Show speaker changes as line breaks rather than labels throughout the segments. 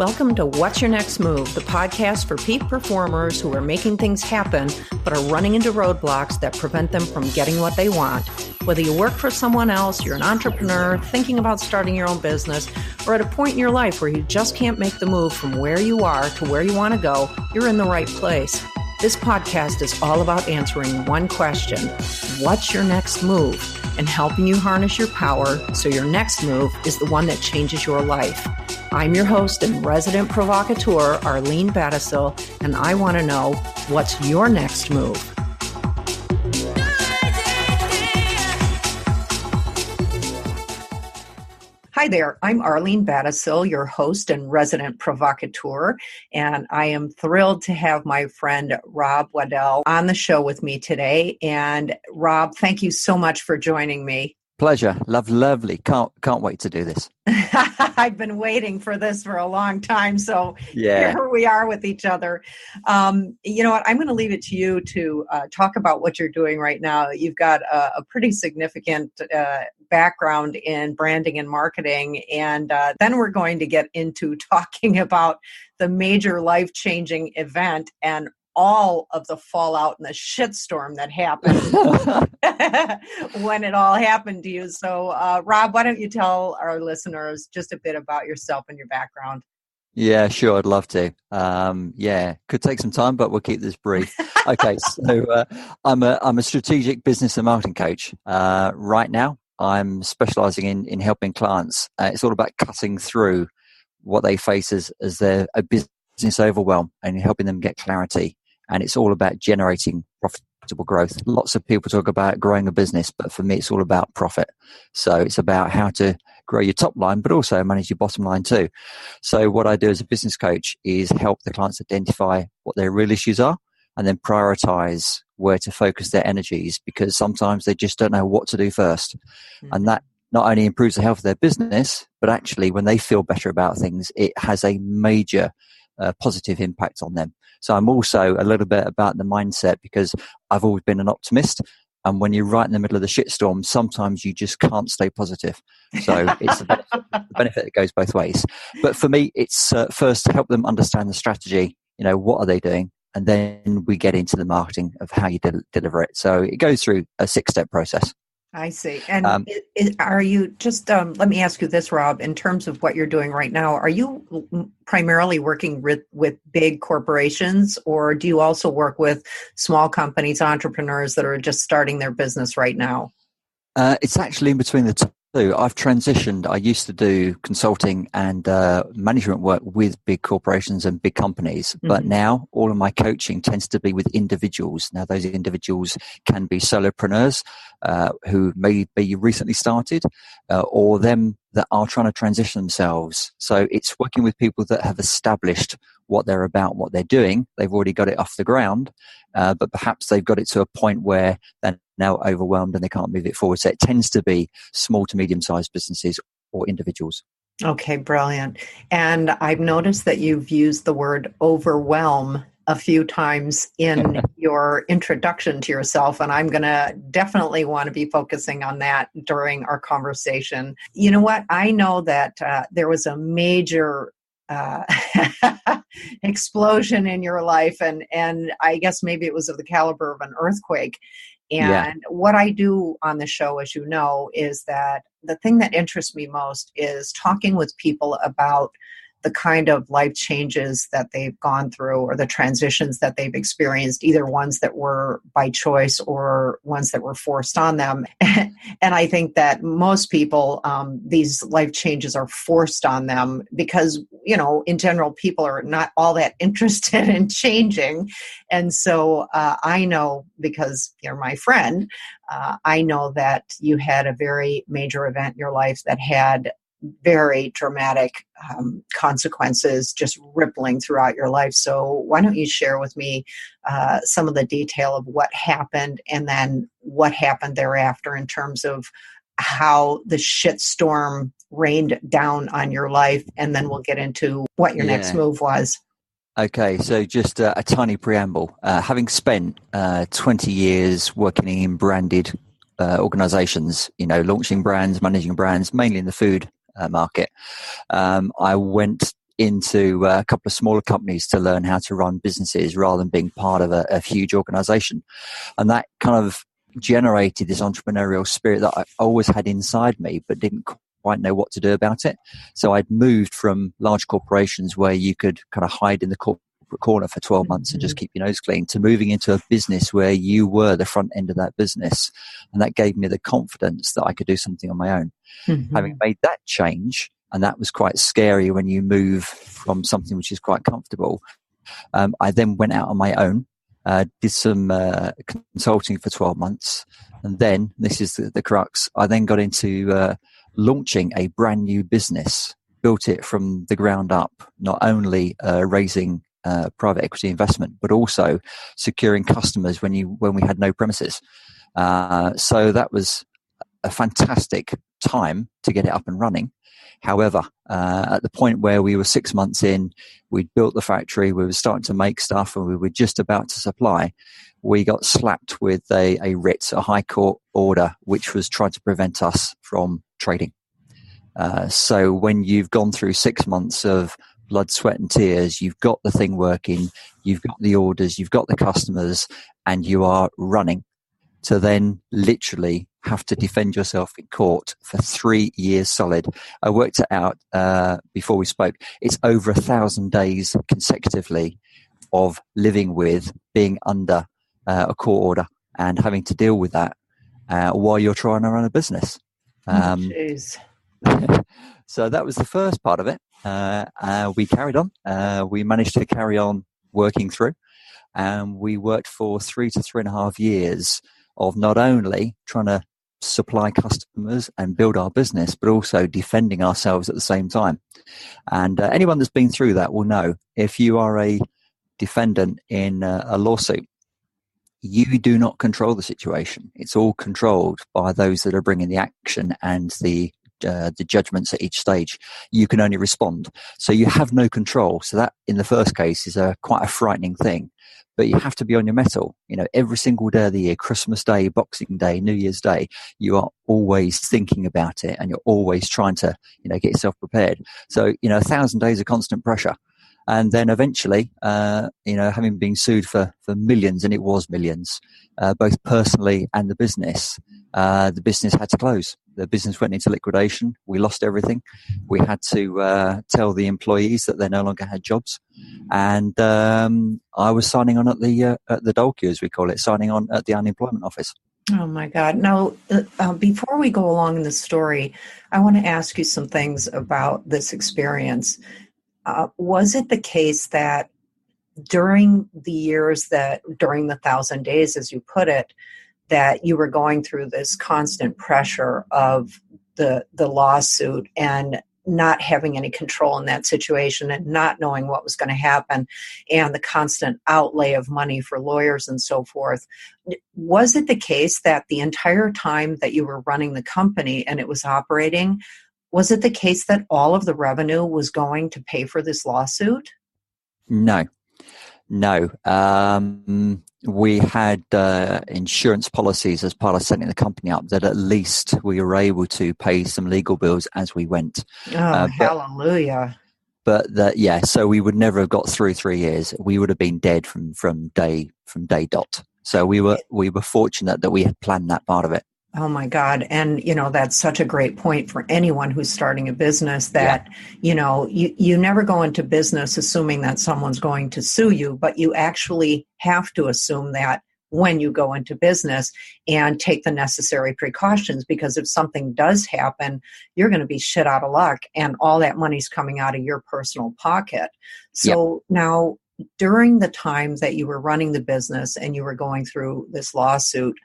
Welcome to What's Your Next Move, the podcast for peak performers who are making things happen but are running into roadblocks that prevent them from getting what they want. Whether you work for someone else, you're an entrepreneur, thinking about starting your own business, or at a point in your life where you just can't make the move from where you are to where you want to go, you're in the right place. This podcast is all about answering one question: what's your next move? And helping you harness your power so your next move is the one that changes your life. I'm your host and resident provocateur, Arlene Battishill, and I want to know, what's your next move? Hi there, I'm Arlene Battishill, your host and resident provocateur, and I am thrilled to have my friend Rob Waddell on the show with me today. And Rob, thank you so much for joining me.
Pleasure. Lovely. Can't wait to do this.
I've been waiting for this for a long time, so Here we are with each other. You know what? I'm going to leave it to you to talk about what you're doing right now. You've got a pretty significant background in branding and marketing, and then we're going to get into talking about the major life-changing event and all of the fallout and the shitstorm that happened when it all happened to you. So, Rob, why don't you tell our listeners just a bit about yourself and your background?
Yeah, sure. I'd love to. Could take some time, but we'll keep this brief. Okay, so I'm a strategic business and marketing coach. Right now, I'm specializing in helping clients. It's all about cutting through what they face as their business overwhelm and helping them get clarity. And it's all about generating profitable growth. Lots of people talk about growing a business, but for me, it's all about profit. So it's about how to grow your top line, but also manage your bottom line too. So what I do as a business coach is help the clients identify what their real issues are and then prioritize where to focus their energies, because sometimes they just don't know what to do first. Mm-hmm. And that not only improves the health of their business, but actually when they feel better about things, it has a major positive impact on them. So I'm also a little bit about the mindset, because I've always been an optimist. And when you're right in the middle of the shitstorm, sometimes you just can't stay positive. So it's the benefit that goes both ways. But for me, it's first to help them understand the strategy. You know, what are they doing? And then we get into the marketing of how you deliver it. So it goes through a 6-step process.
I see. And are you just, let me ask you this, Rob, in terms of what you're doing right now, are you primarily working with big corporations, or do you also work with small companies, entrepreneurs that are just starting their business right now?
It's actually in between the two. I've transitioned. I used to do consulting and management work with big corporations and big companies, but now all of my coaching tends to be with individuals. Now, those individuals can be solopreneurs who may be recently started, or them that are trying to transition themselves. So it's working with people that have established what they're about, what they're doing. They've already got it off the ground, but perhaps they've got it to a point where they're now overwhelmed and they can't move it forward. So it tends to be small to medium-sized businesses or individuals.
Okay, brilliant. And I've noticed that you've used the word overwhelm a few times in your introduction to yourself, and I'm going to definitely want to be focusing on that during our conversation. You know what? I know that there was a major explosion in your life, and I guess maybe it was of the caliber of an earthquake. And what I do on the show, as you know, is that the thing that interests me most is talking with people about the kind of life changes that they've gone through, or the transitions that they've experienced, either ones that were by choice or ones that were forced on them. And I think that most people, these life changes are forced on them because, you know, in general, people are not all that interested in changing. And so I know, because you're my friend, I know that you had a very major event in your life that had very dramatic consequences just rippling throughout your life. So why don't you share with me some of the detail of what happened and then what happened thereafter in terms of how the shitstorm rained down on your life, and then we'll get into what your next move was.
Okay, so just a tiny preamble. Having spent 20 years working in branded organizations, you know, launching brands, managing brands, mainly in the food market, I went into a couple of smaller companies to learn how to run businesses rather than being part of a huge organization. And that kind of generated this entrepreneurial spirit that I always had inside me, but didn't quite know what to do about it. So I'd moved from large corporations where you could kind of hide in the corporate corner for 12 months and just keep your nose clean, to moving into a business where you were the front end of that business. And that gave me the confidence that I could do something on my own. Having made that change, and that was quite scary when you move from something which is quite comfortable, I then went out on my own, did some consulting for 12 months. And then, this is the crux, I then got into launching a brand new business, built it from the ground up, not only raising private equity investment, but also securing customers when we had no premises. So that was a fantastic time to get it up and running. However, at the point where we were 6 months in, we'd built the factory, we were starting to make stuff, and we were just about to supply, we got slapped with a writ, a high court order, which was trying to prevent us from trading. So when you've gone through 6 months of blood, sweat and tears, you've got the thing working, you've got the orders, you've got the customers, and you are running, to then literally have to defend yourself in court for 3 years solid. I worked it out before we spoke. It's over 1,000 days consecutively of living with being under a court order and having to deal with that while you're trying to run a business. So that was the first part of it. We carried on. We managed to carry on working through, and we worked for 3 to 3.5 years of not only trying to supply customers and build our business, but also defending ourselves at the same time. And anyone that's been through that will know, if you are a defendant in a lawsuit, you do not control the situation. It's all controlled by those that are bringing the action and the judgments at each stage. You can only respond. So you have no control. So that, in the first case, is quite a frightening thing. But you have to be on your mettle. Every single day of the year, Christmas Day, Boxing Day, New Year's Day, you are always thinking about it, and you're always trying to, get yourself prepared. So, 1,000 days of constant pressure. And then eventually, having been sued for millions, and it was millions, both personally and the business had to close. The business went into liquidation. We lost everything. We had to tell the employees that they no longer had jobs. And I was signing on at the dole queue, as we call it, signing on at the unemployment office.
Oh, my God. Now, before we go along in the story, I want to ask you some things about this experience. Was it the case that during the 1,000 days, as you put it, that you were going through this constant pressure of the lawsuit and not having any control in that situation and not knowing what was going to happen, and the constant outlay of money for lawyers and so forth? Was it the case that the entire time that you were running the company and it was operating, was it the case that all of the revenue was going to pay for this lawsuit?
No. We had insurance policies as part of setting the company up that at least we were able to pay some legal bills as we went.
Hallelujah.
So we would never have got through 3 years. We would have been dead from day dot. So we were fortunate that we had planned that part of it.
Oh my God. And, that's such a great point for anyone who's starting a business, that, you never go into business assuming that someone's going to sue you, but you actually have to assume that when you go into business and take the necessary precautions, because if something does happen, you're going to be shit out of luck, and all that money's coming out of your personal pocket. So Now, during the time that you were running the business and you were going through this lawsuit,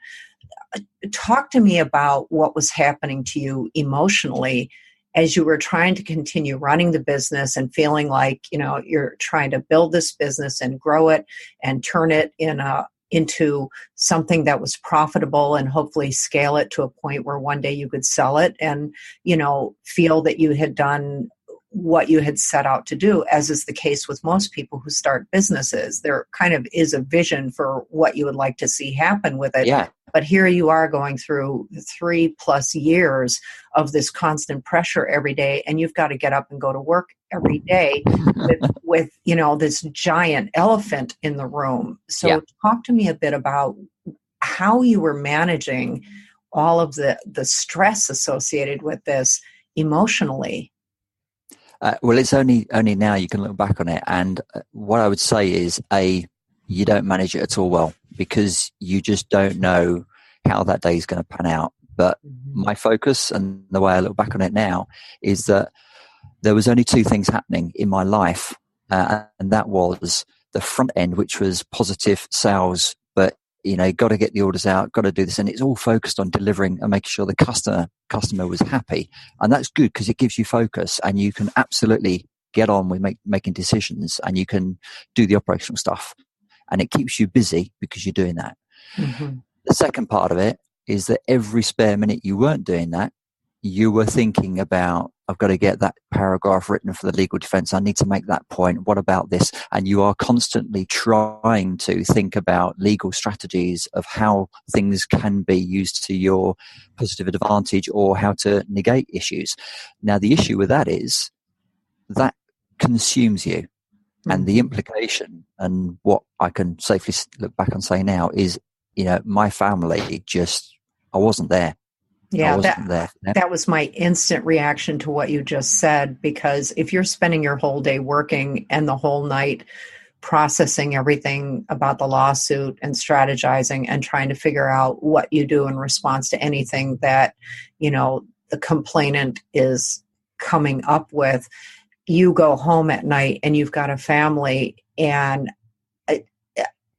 talk to me about what was happening to you emotionally as you were trying to continue running the business and feeling like, you're trying to build this business and grow it and turn it into something that was profitable and hopefully scale it to a point where one day you could sell it and, feel that you had done what you had set out to do, as is the case with most people who start businesses. There kind of is a vision for what you would like to see happen with it.
Yeah.
But here you are going through 3+ years of this constant pressure every day, and you've got to get up and go to work every day with this giant elephant in the room. So talk to me a bit about how you were managing all of the stress associated with this emotionally.
Well, it's only now you can look back on it, and what I would say is, you don't manage it at all well, because you just don't know how that day is going to pan out. But my focus, and the way I look back on it now, is that there was only 2 things happening in my life, and that was the front end, which was positive sales, but got to get the orders out, got to do this, and it's all focused on delivering and making sure the customer was happy. And that's good, because it gives you focus, and you can absolutely get on with making decisions, and you can do the operational stuff, and it keeps you busy because you're doing that. The second part of it is that every spare minute you weren't doing that, you were thinking about, I've got to get that paragraph written for the legal defense. I need to make that point. What about this? And you are constantly trying to think about legal strategies of how things can be used to your positive advantage, or how to negate issues. Now, the issue with that is that consumes you. And the implication, and what I can safely look back and say now, is, my family I wasn't there.
Yeah, that was my instant reaction to what you just said, because if you're spending your whole day working and the whole night processing everything about the lawsuit and strategizing and trying to figure out what you do in response to anything that, the complainant is coming up with, you go home at night and you've got a family, and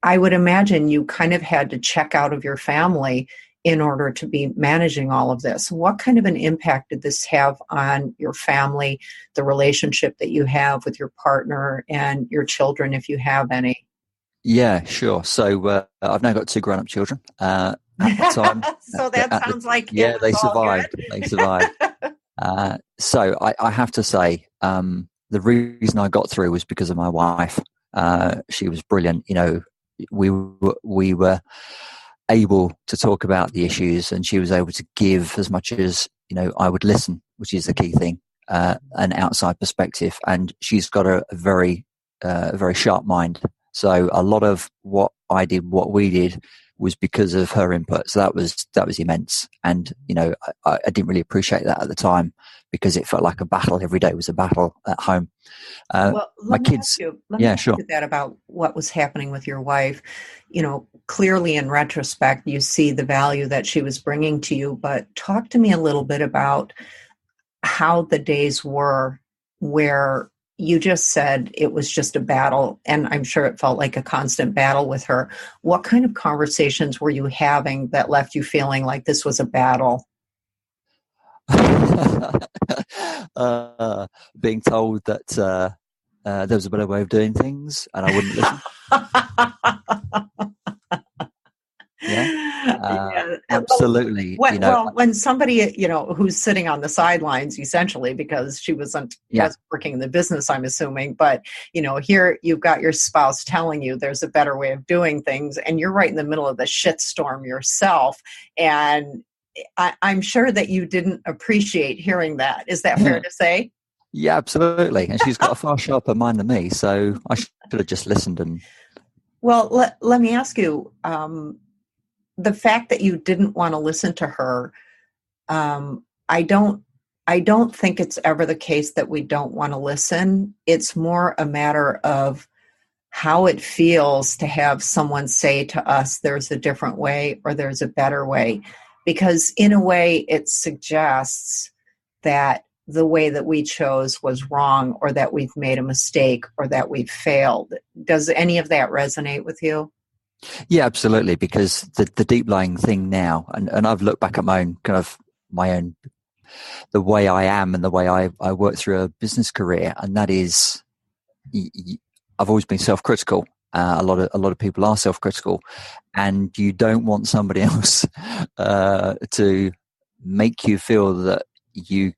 I would imagine you kind of had to check out of your family in order to be managing all of this. What kind of an impact did this have on your family, the relationship that you have with your partner and your children, if you have any?
Yeah, sure. So I've now got 2 grown-up children. At the time,
so that sounds like
they survived. They survived. So I have to say, the reason I got through was because of my wife. She was brilliant. We were able to talk about the issues, and she was able to give as much as I would listen, which is the key thing, an outside perspective. And she's got a very sharp mind. So a lot of what we did was because of her input. So that was immense. And I didn't really appreciate that at the time, because it felt like a battle. Every day was a battle at home. My kids.
Let me ask you that about what was happening with your wife. Clearly in retrospect, you see the value that she was bringing to you, but talk to me a little bit about how the days were where you just said it was just a battle, and I'm sure it felt like a constant battle with her. What kind of conversations were you having that left you feeling like this was a battle?
Being told that there was a better way of doing things, and I wouldn't listen. Absolutely.
When somebody, who's sitting on the sidelines, essentially, because she wasn't working in the business, I'm assuming, but, here you've got your spouse telling you there's a better way of doing things, and you're right in the middle of the shitstorm yourself. And I'm sure that you didn't appreciate hearing that. Is that fair to say?
Yeah, absolutely. And she's got a far sharper mind than me, so I should have just listened. And
well, let me ask you, the fact that you didn't want to listen to her, I don't think it's ever the case that we don't want to listen. It's more a matter of how it feels to have someone say to us, there's a different way or there's a better way. Because in a way, it suggests that the way that we chose was wrong, or that we've made a mistake, or that we've failed. Does any of that resonate with you?
Yeah, absolutely. Because the deep lying thing now, and I've looked back at the way I am and the way I work through a business career, and that is, I've always been self-critical. A lot of people are self-critical, and you don't want somebody else to make you feel that you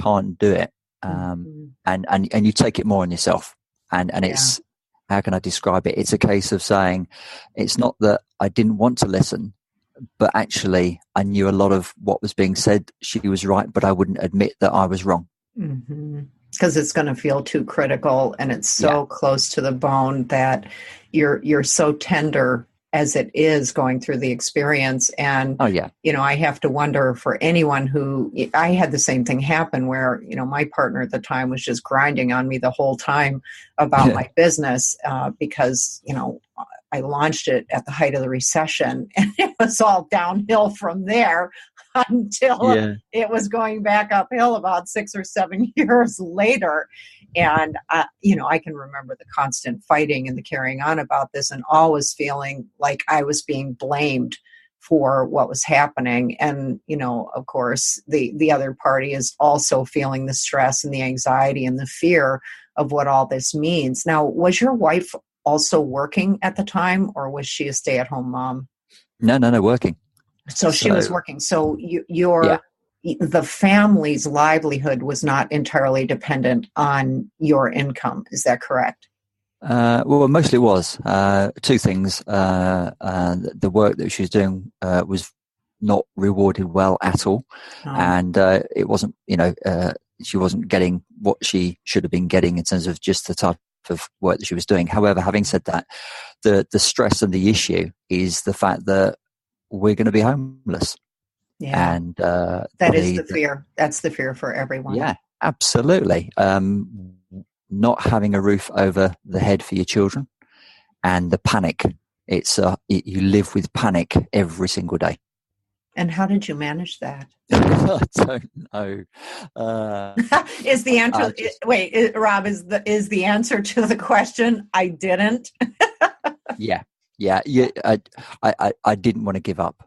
can't do it, and you take it more on yourself. And it's, how can I describe it? It's a case of saying, it's not that I didn't want to listen, but actually I knew a lot of what was being said. She was right, but I wouldn't admit that I was wrong.
Because it's going to feel too critical, and it's so close to the bone that you're so tender as it is going through the experience. And, I have to wonder for anyone who, I had the same thing happen where, my partner at the time was just grinding on me the whole time about my business because, I launched it at the height of the recession, and it was all downhill from there until it was going back uphill about 6 or 7 years later. And, I can remember the constant fighting and the carrying on about this, and always feeling like I was being blamed for what was happening. And, of course, the other party is also feeling the stress and the anxiety and the fear of what all this means. Now, was your wife also working at the time, or was she a stay-at-home mom?
No, working.
So she was working. So the family's livelihood was not entirely dependent on your income. Is that correct?
Well, mostly it was. Two things. The work that she was doing was not rewarded well at all. And it wasn't, she wasn't getting what she should have been getting in terms of just the type of work that she was doing. However, having said that, the stress and the issue is the fact that we're going to be homeless.
Yeah.
And
that is the fear. That's the fear for everyone.
Yeah, absolutely. Not having a roof over the head for your children, and the panic. You live with panic every single day.
And how did you manage that?
I don't know.
Is the answer? Rob, is the answer to the question? I didn't.
Yeah. I didn't want to give up.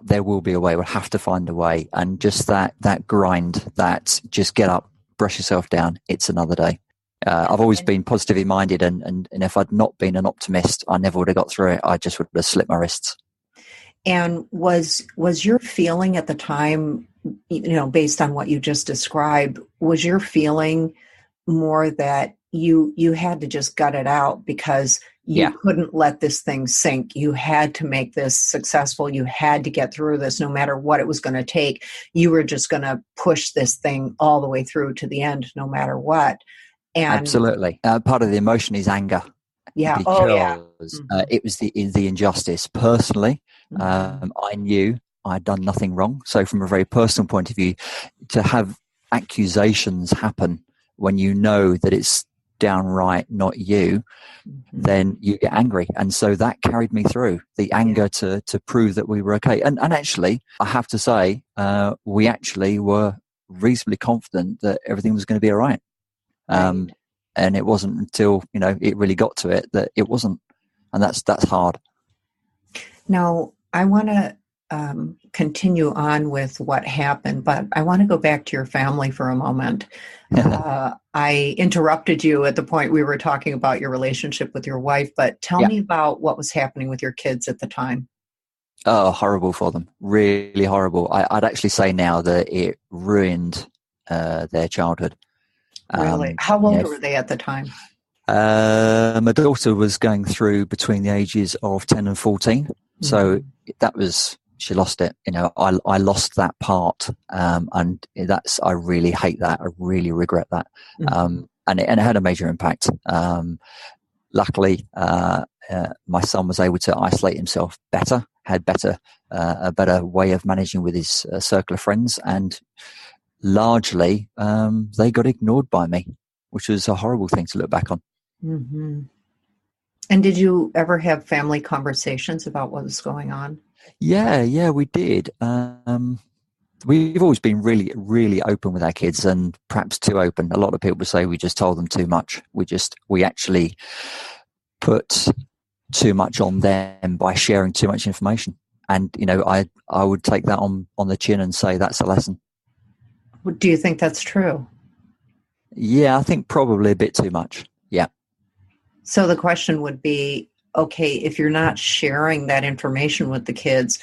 There will be a way. We'll have to find a way. And just that grind, that just get up, brush yourself down. It's another day. I've always been positively minded, and if I'd not been an optimist, I never would have got through it. I just would have slipped my wrists.
And was your feeling at the time, based on what you just described, was your feeling more that you had to just gut it out because you couldn't let this thing sink? You had to make this successful. You had to get through this no matter what it was going to take. You were just going to push this thing all the way through to the end, no matter what. And
absolutely. Part of the emotion is anger.
Yeah.
Because it was the injustice. Personally, I knew I'd done nothing wrong. So from a very personal point of view, to have accusations happen when you know that it's downright not you, then you get angry. And so that carried me through the anger to prove that we were okay. And actually, I have to say, we actually were reasonably confident that everything was going to be all right. And it wasn't until, it really got to it that it wasn't. And that's hard. Now,
I want to continue on with what happened, but I want to go back to your family for a moment. I interrupted you at the point we were talking about your relationship with your wife, but tell me about what was happening with your kids at the time.
Oh, horrible for them. Really horrible. I'd actually say now that it ruined their childhood.
Really? How old were they at the time?
My daughter was going through between the ages of 10 and 14. So she lost it. I lost that part. And I really hate that. I really regret that. And it had a major impact. Luckily, my son was able to isolate himself better, had a better way of managing with his circle of friends, and largely they got ignored by me, which was a horrible thing to look back on.
And did you ever have family conversations about what was going on?
Yeah, we did. We've always been really, really open with our kids, and perhaps too open. A lot of people say we just told them too much. We actually put too much on them by sharing too much information. And, I would take that on the chin and say that's a lesson.
Do you think that's true?
Yeah, I think probably a bit too much. Yeah.
So the question would be, okay, if you're not sharing that information with the kids,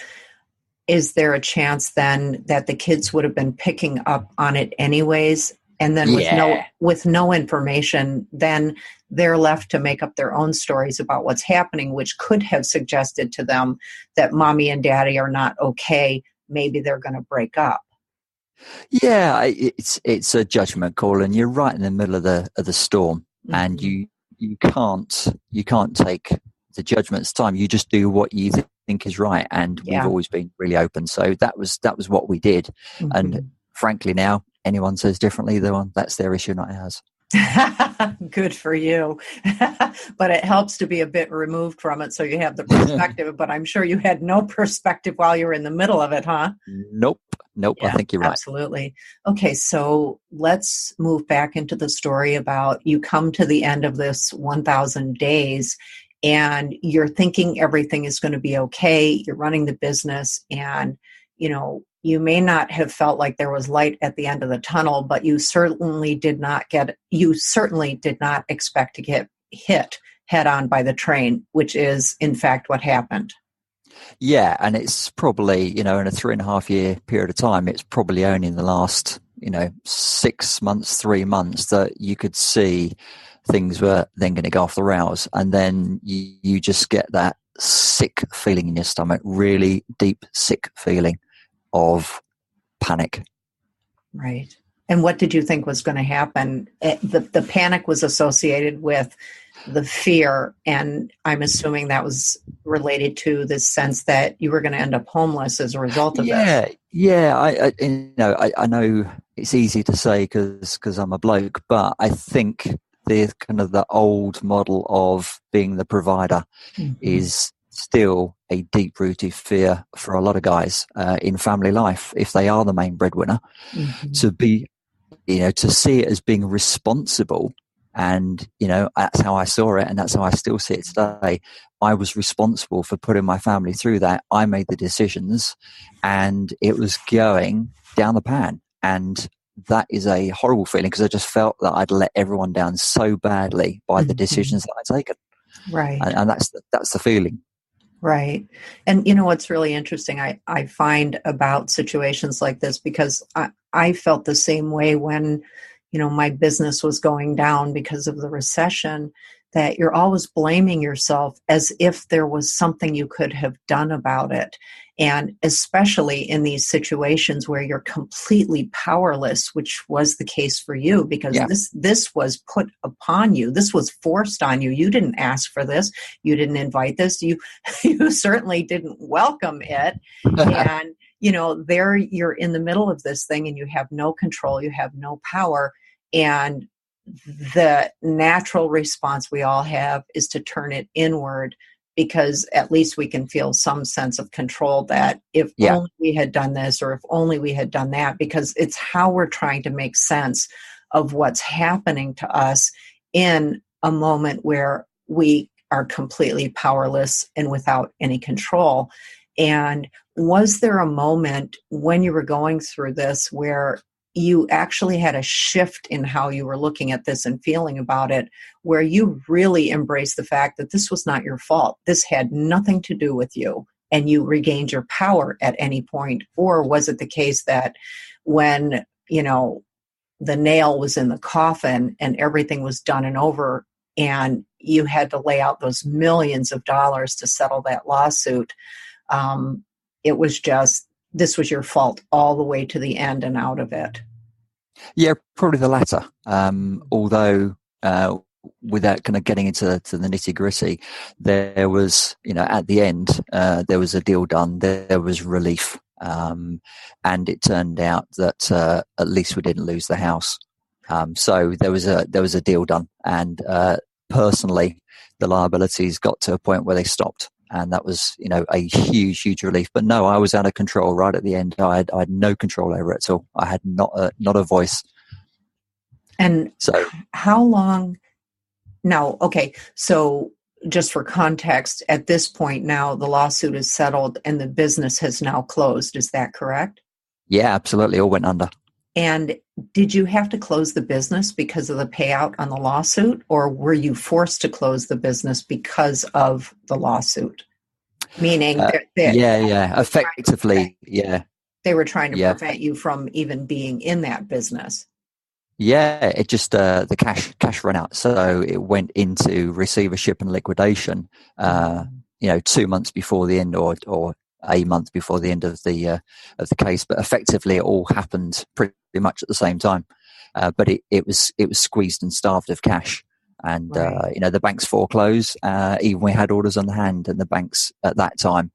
is there a chance then that the kids would have been picking up on it anyways And then
Yeah.
with no information, then they're left to make up their own stories about what's happening, which could have suggested to them that mommy and daddy are not okay. Maybe they're going to break up.
Yeah, it's a judgment call, and you're right in the middle of the storm, and
Mm-hmm.
you can't take the judgment's time. You just do what you think is right, and we've
Yeah.
always been really open. So that was what we did, and
Mm-hmm.
frankly, now anyone says differently, that's their issue, not ours.
Good for you. But it helps to be a bit removed from it so you have the perspective. But I'm sure you had no perspective while you were in the middle of it, huh?
Nope. I
Yeah,
think you're right.
absolutely. Okay, so let's move back into the story about you come to the end of this 1,000 days and you're thinking everything is going to be okay. You're running the business and, you may not have felt like there was light at the end of the tunnel, but you certainly did not expect to get hit head on by the train, which is in fact what happened.
Yeah, and it's probably, in a 3.5 year period of time, it's probably only in the last, 6 months, 3 months that you could see things were then going to go off the rails. And then you just get that sick feeling in your stomach, really deep, sick feeling of panic.
Right. And what did you think was going to happen? The panic was associated with the fear, and I'm assuming that was related to the sense that you were going to end up homeless as a result of this.
Yeah. I know it's easy to say because I'm a bloke, but I think the kind of the old model of being the provider
Mm-hmm.
is still a deep-rooted fear for a lot of guys in family life. If they are the main breadwinner,
Mm-hmm.
to be, to see it as being responsible. And, that's how I saw it. And that's how I still see it today. I was responsible for putting my family through that. I made the decisions and it was going down the pan. And that is a horrible feeling because I just felt that I'd let everyone down so badly by the
Mm-hmm.
decisions that I'd taken.
Right.
And that's the feeling.
Right. And what's really interesting, I find about situations like this, because I felt the same way when, my business was going down because of the recession, that you're always blaming yourself as if there was something you could have done about it. And especially in these situations where you're completely powerless, which was the case for you, because
Yeah.
this was put upon you. This was forced on you. You didn't ask for this. You didn't invite this. You certainly didn't welcome it. And, there you're in the middle of this thing and you have no control, you have no power. And the natural response we all have is to turn it inward, because at least we can feel some sense of control that if
Yeah.
only we had done this or if only we had done that, because it's how we're trying to make sense of what's happening to us in a moment where we are completely powerless and without any control. And was there a moment when you were going through this where you actually had a shift in how you were looking at this and feeling about it, where you really embraced the fact that this was not your fault? This had nothing to do with you, and you regained your power at any point? Or was it the case that when, the nail was in the coffin and everything was done and over, and you had to lay out those millions of dollars to settle that lawsuit, it was just, this was your fault all the way to the end and out of it?
Yeah, probably the latter. Although, without kind of getting into the nitty gritty, there was, at the end, there was a deal done. There was relief, and it turned out that at least we didn't lose the house. So there was a deal done, and personally, the liabilities got to a point where they stopped. And that was, a huge relief. But no, I was out of control right at the end. I had no control over it at all. I had not a voice.
And
So
how long now? Okay, so just for context, at this point now, the lawsuit is settled and the business has now closed. Is that correct?
yeah, absolutely, all went under.
And did you have to close the business because of the payout on the lawsuit, or were you forced to close the business because of the lawsuit? Meaning
Yeah, effectively, yeah.
they were trying to
Yeah,
prevent you from even being in that business.
Yeah, it just the cash ran out, so it went into receivership and liquidation. 2 months before the end, or a month before the end of the case. But effectively, it all happened pretty much at the same time. But it was squeezed and starved of cash, and
Right.
the banks foreclosed. Even we had orders on the hand, and the banks at that time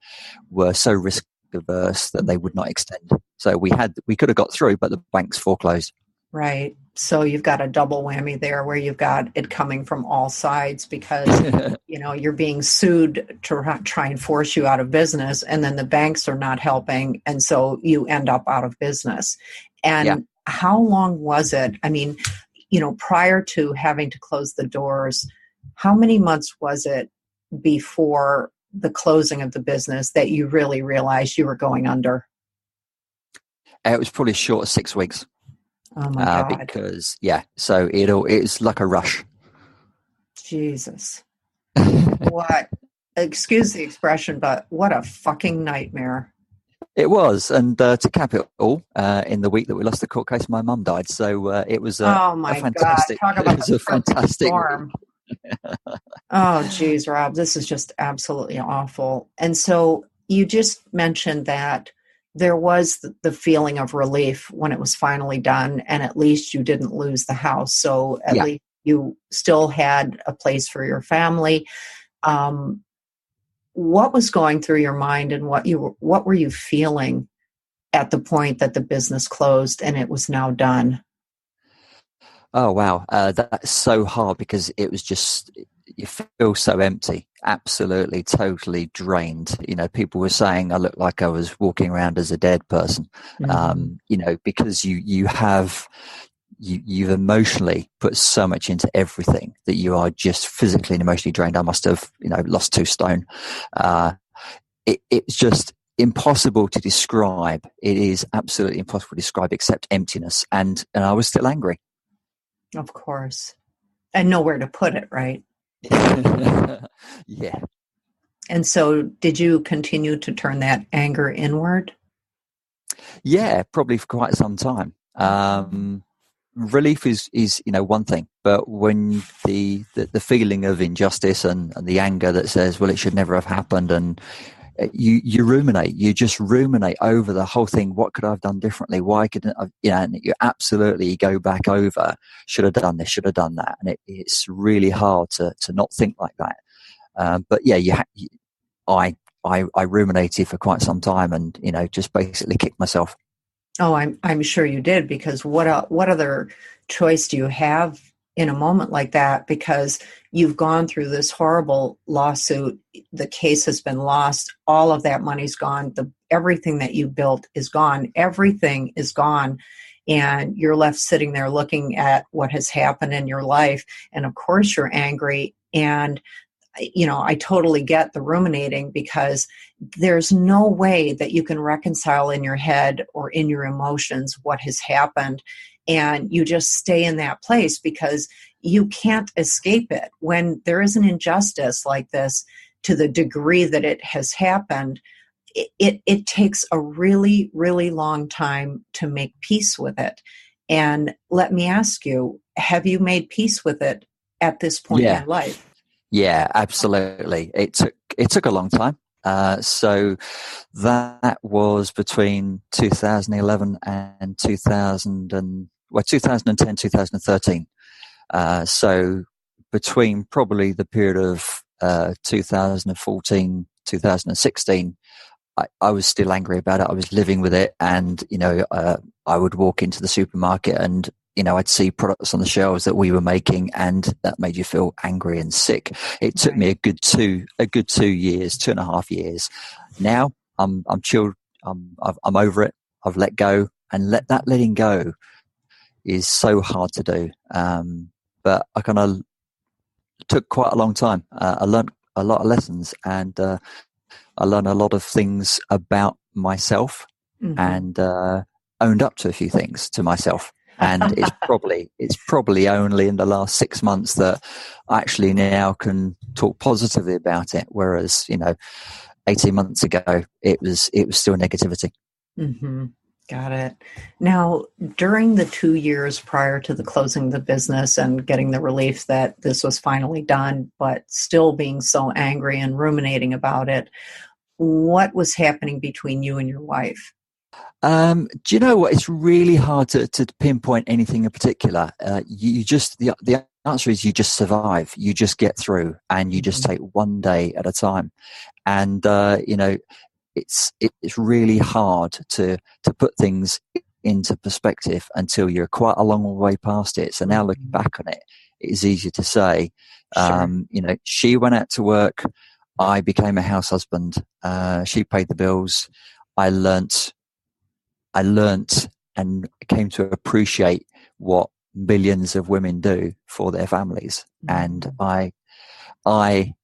were so risk averse that they would not extend. So we could have got through, but the banks foreclosed.
Right. So you've got a double whammy there where you've got it coming from all sides because, you're being sued to try and force you out of business, and then the banks are not helping. And so you end up out of business.
Yeah.
And how long was it? I mean, prior to having to close the doors, how many months was it before the closing of the business that you really realized you were going under?
It was probably short of 6 weeks.
Oh my God.
Because so it's like a rush.
Jesus. What, excuse the expression, but what a fucking nightmare.
It was. And to cap it all, in the week that we lost the court case, my mum died. So it was a fantastic,
God. Talk about
it was a fantastic
storm. Oh, geez, Rob, this is just absolutely awful. And so you just mentioned that there was the feeling of relief when it was finally done, and at least you didn't lose the house. So at least you still had a place for your family. What was going through your mind, and what were you feeling at the point that the business closed and it was now done?
Oh, wow. That's so hard because it was just, you feel so empty, absolutely, totally drained. People were saying I looked like I was walking around as a dead person, because you've emotionally put so much into everything that you are just physically and emotionally drained. I must have, lost 2 stone. It's just impossible to describe. It is absolutely impossible to describe except emptiness. And I was still angry.
Of course. And nowhere to put it, right?
Yeah.
And so did you continue to turn that anger inward?
Yeah, probably for quite some time. Relief is one thing, but when the feeling of injustice and the anger that says, well, it should never have happened, and you just ruminate over the whole thing. What could I have done differently? Why couldn't I? And you absolutely go back over, should have done this, should have done that. And it's really hard to not think like that. But yeah, I ruminated for quite some time, and just basically kicked myself.
Oh, I'm sure you did, because what other choice do you have in a moment like that? Because you've gone through this horrible lawsuit, the case has been lost, all of that money's gone, everything that you built is gone, everything is gone, and you're left sitting there looking at what has happened in your life, and of course you're angry. And I totally get the ruminating, because there's no way that you can reconcile in your head or in your emotions what has happened. And you just stay in that place because you can't escape it. When there is an injustice like this, to the degree that it has happened, it takes a really, really long time to make peace with it. And let me ask you, have you made peace with it at this point in your life?
Yeah, absolutely. It took a long time. So that was between 2011 and 2010, 2013. So between probably the period of 2014, 2016, I was still angry about it. I was living with it, and I would walk into the supermarket and I'd see products on the shelves that we were making, and that made you feel angry and sick. It took me a good 2 years, 2.5 years. Now I'm chilled. I'm over it. I've let go, and letting go is so hard to do. But I kind of took quite a long time. I learned a lot of lessons, and I learned a lot of things about myself, and owned up to a few things to myself. And it's probably only in the last 6 months that I actually now can talk positively about it. Whereas 18 months ago, it was still negativity.
Mm-hmm. Got it. Now, during the 2 years prior to the closing of the business and getting the relief that this was finally done, but still being so angry and ruminating about it, what was happening between you and your wife?
Do you know what? It's really hard to pinpoint anything in particular. You just the answer is you just survive. You just get through, and you just take one day at a time. And it's really hard to put things into perspective until you're quite a long way past it. So now looking back on it, it is easier to say.
Sure.
She went out to work. I became a house husband. She paid the bills. I learnt and came to appreciate what millions of women do for their families. And I I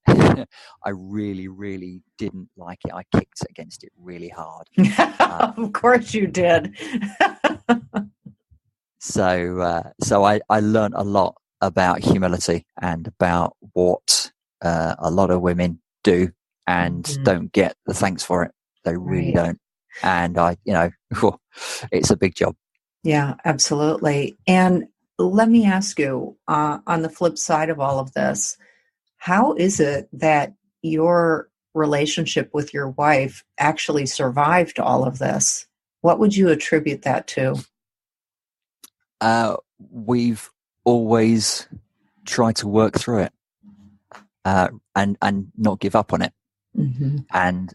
really, really didn't like it. I kicked against it really hard.
Of course you did.
So I learned a lot about humility and about what a lot of women do and don't get the thanks for it. They really don't. And it's a big job.
Yeah, absolutely. And let me ask you, on the flip side of all of this, how is it that your relationship with your wife actually survived all of this? What would you attribute that to?
We've always tried to work through it and not give up on it. And,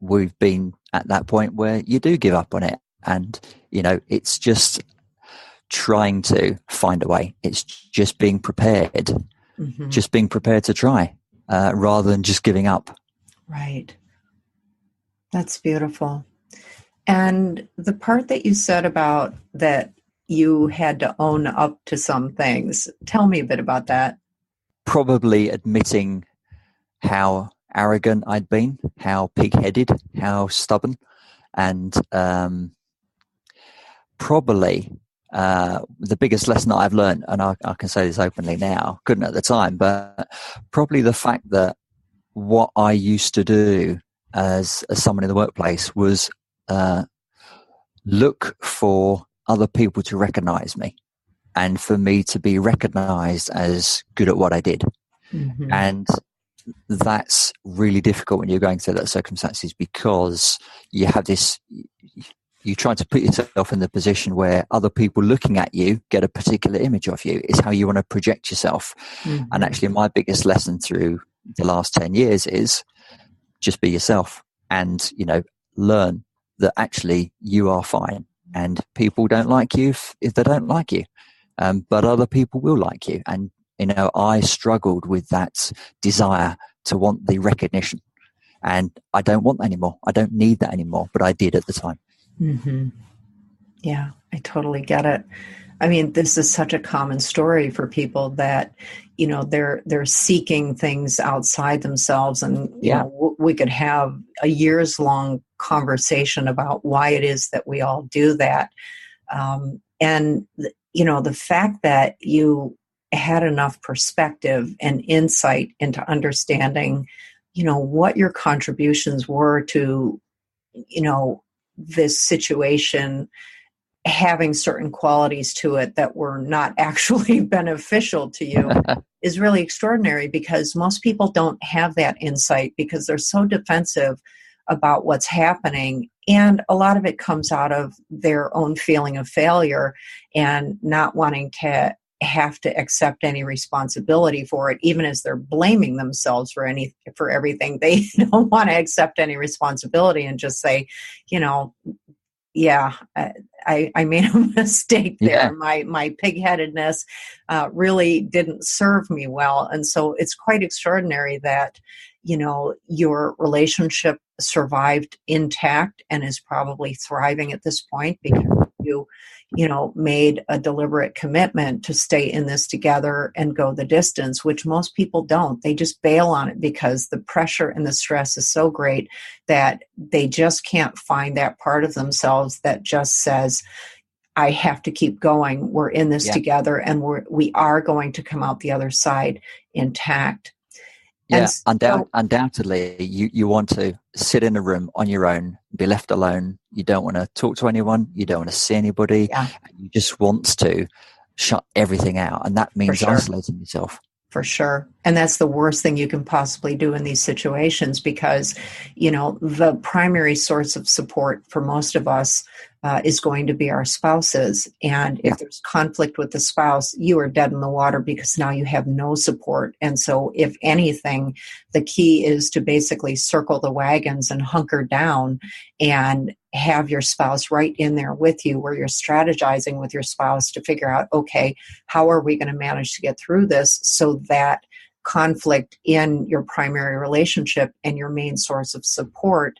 we've been at that point where you do give up on it. And, it's just trying to find a way. It's just being prepared. Just being prepared to try rather than just giving up.
Right. That's beautiful. And the part that you said about that you had to own up to some things, tell me a bit about that.
Probably admitting how arrogant I'd been, how pig-headed, how stubborn, and probably the biggest lesson that I've learned, and I can say this openly now, couldn't at the time, but probably the fact that what I used to do as someone in the workplace was look for other people to recognize me and for me to be recognized as good at what I did. And that's really difficult when you're going through that circumstances, because you have this, you try to put yourself in the position where other people looking at you get a particular image of you. It's how you want to project yourself. And actually my biggest lesson through the last 10 years is just be yourself and, learn that actually you are fine and people don't like you if they don't like you. But other people will like you. And, I struggled with that desire to want the recognition, and I don't want that anymore. I don't need that anymore, but I did at the time.
Yeah, I totally get it. I mean, this is such a common story for people that, they're seeking things outside themselves. And, we could have a years long conversation about why it is that we all do that. And, the fact that you had enough perspective and insight into understanding, what your contributions were to, this situation having certain qualities to it that were not actually beneficial to you is really extraordinary, because most people don't have that insight because they're so defensive about what's happening. And a lot of it comes out of their own feeling of failure and not wanting to have to accept any responsibility for it, even as they're blaming themselves for everything. They don't want to accept any responsibility and just say, I made a mistake there.
Yeah.
My pig-headedness really didn't serve me well. And so it's quite extraordinary that, your relationship survived intact and is probably thriving at this point because you made a deliberate commitment to stay in this together and go the distance, which most people don't. They just bail on it because the pressure and the stress is so great that they just can't find that part of themselves that just says, I have to keep going. We're in this together, and we are going to come out the other side intact.
Yeah, undoubtedly, you want to sit in a room on your own, be left alone, You don't want to talk to anyone. You don't want to see anybody.
Yeah.
You just want to shut everything out. And that means isolating yourself.
For sure. And that's the worst thing you can possibly do in these situations because, the primary source of support for most of us is going to be our spouses. And if there's conflict with the spouse, you are dead in the water because now you have no support. And so if anything, the key is to basically circle the wagons and hunker down and have your spouse right in there with you where you're strategizing with your spouse to figure out, okay, how are we going to manage to get through this so that conflict in your primary relationship and your main source of support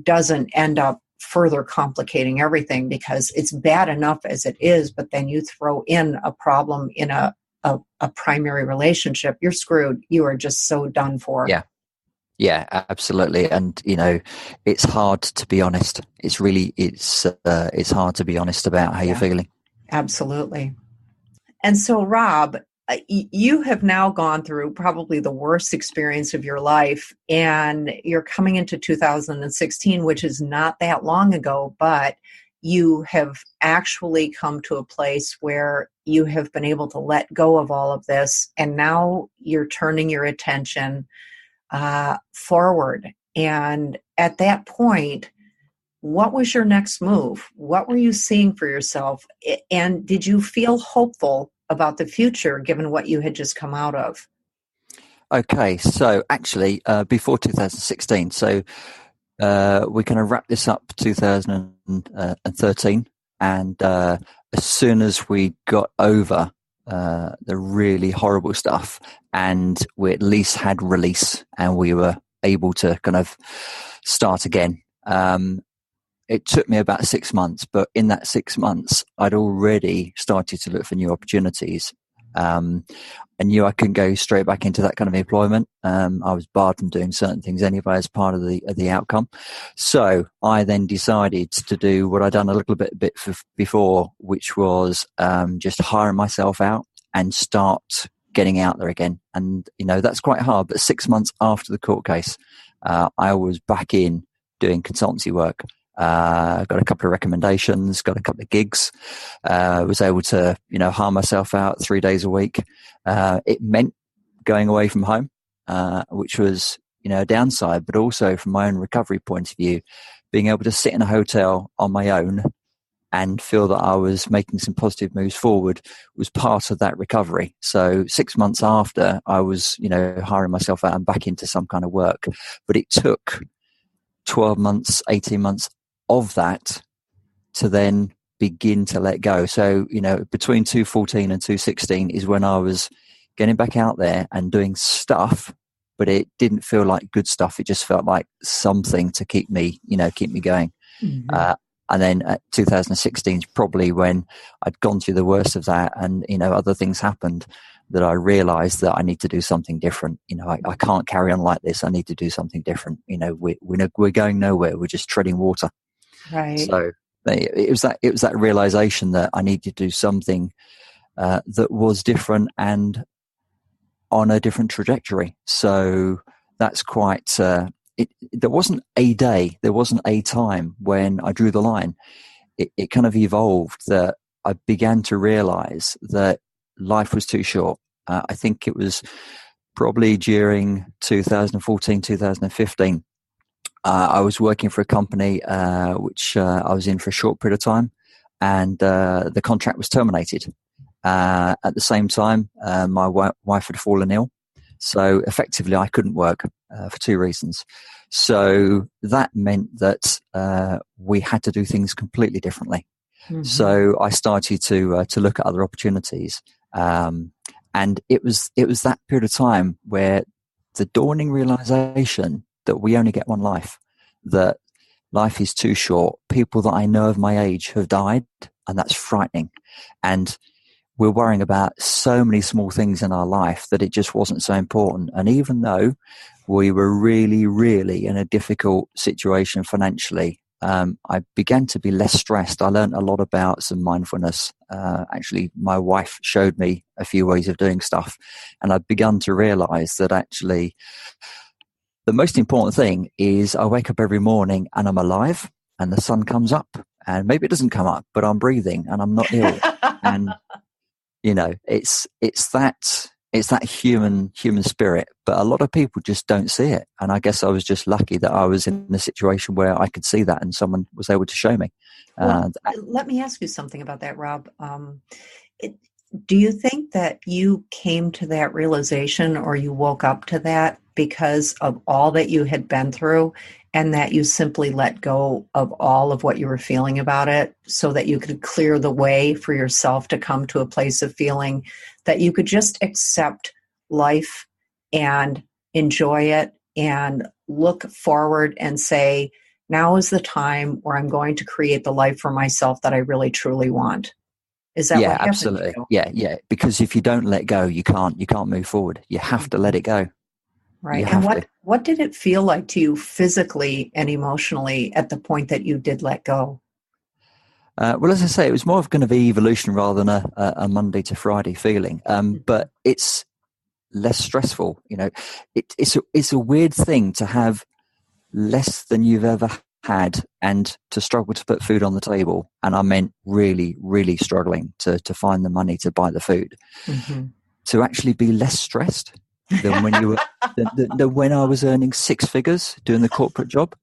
doesn't end up further complicating everything, because it's bad enough as it is, but then you throw in a problem in a primary relationship, you're screwed. You are just so done for.
Yeah, absolutely. And, it's hard to be honest. It's hard to be honest about how you're feeling.
Absolutely. And so, Rob, you have now gone through probably the worst experience of your life, and you're coming into 2016, which is not that long ago, but you have actually come to a place where you have been able to let go of all of this, and now you're turning your attention forward. And at that point, what was your next move? What were you seeing for yourself? And did you feel hopeful about the future given what you had just come out of?
Okay, so actually, before 2016, so we kind of wrapped this up 2013, and as soon as we got over the really horrible stuff, and we at least had release, and we were able to kind of start again. It took me about 6 months, but in that 6 months, I'd already started to look for new opportunities. I knew I couldn't go straight back into that kind of employment. I was barred from doing certain things anyway as part of the outcome. So I then decided to do what I'd done a little bit before, which was just hire myself out and start getting out there again. And, that's quite hard. But 6 months after the court case, I was back in doing consultancy work. Got a couple of recommendations, got a couple of gigs, was able to, hire myself out 3 days a week. It meant going away from home, which was, a downside, but also from my own recovery point of view, being able to sit in a hotel on my own and feel that I was making some positive moves forward was part of that recovery. So 6 months after, I was, hiring myself out and back into some kind of work, but it took 12 months, 18 months of that to then begin to let go. So, between 214 and 216 is when I was getting back out there and doing stuff, but it didn't feel like good stuff. It just felt like something to keep me going. Mm-hmm. And then at 2016 is probably when I'd gone through the worst of that, and, other things happened that I realized that I need to do something different. I can't carry on like this. I need to do something different. We're going nowhere. We're just treading water.
Right.
So it was that realization that I needed to do something that was different and on a different trajectory. So that's quite. There wasn't a day, there wasn't a time when I drew the line. It kind of evolved that I began to realize that life was too short. I think it was probably during 2014, 2015. I was working for a company which I was in for a short period of time, and the contract was terminated. At the same time, my wife had fallen ill. So effectively, I couldn't work for two reasons. So that meant that we had to do things completely differently. Mm-hmm. So I started to look at other opportunities, and it was that period of time where the dawning realization that we only get one life, that life is too short. People that I know of my age have died, and that's frightening. And we're worrying about so many small things in our life that it just wasn't so important. And even though we were really, really in a difficult situation financially, I began to be less stressed. I learned a lot about some mindfulness. Actually, my wife showed me a few ways of doing stuff. And I've begun to realize that actually the most important thing is I wake up every morning and I'm alive. and the sun comes up, and maybe it doesn't come up, but I'm breathing and I'm not ill. And it's that human spirit, but a lot of people just don't see it. And I guess I was just lucky that I was in a situation where I could see that, and someone was able to show me.
Well, let me ask you something about that, Rob. Do you think that you came to that realization, or you woke up to that because of all that you had been through, and that you simply let go of all of what you were feeling about it so that you could clear the way for yourself to come to a place of feeling that you could just accept life and enjoy it and look forward and say, now is the time where I'm going to create the life for myself that I really truly want? Is that what happened?
Absolutely. Yeah. Because if you don't let go, you can't move forward. You have to let it go.
Right. And what did it feel like to you physically and emotionally at the point that you did let go?
Well, as I say, it was more of kind of evolution rather than a Monday to Friday feeling. But it's less stressful. It's a weird thing to have less than you've ever had and to struggle to put food on the table. And I meant really, really struggling to find the money to buy the food. To actually be less stressed than when you were when I was earning six figures doing the corporate job.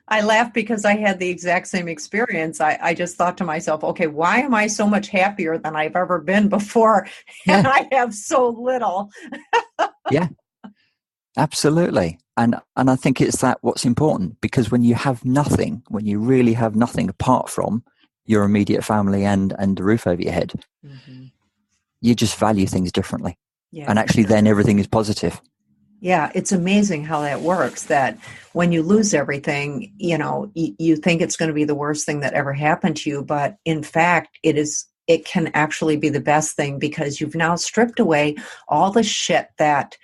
I laugh because I had the exact same experience. I just thought to myself, okay, why am I so much happier than I've ever been before? And I have so little.
Yeah, absolutely. And I think it's what's important, because when you have nothing, when you really have nothing apart from your immediate family and the roof over your head, you just value things differently. Yeah. And actually then everything is positive.
Yeah, it's amazing how that works, that when you lose everything, you think it's going to be the worst thing that ever happened to you. But in fact, it can actually be the best thing, because you've now stripped away all the shit that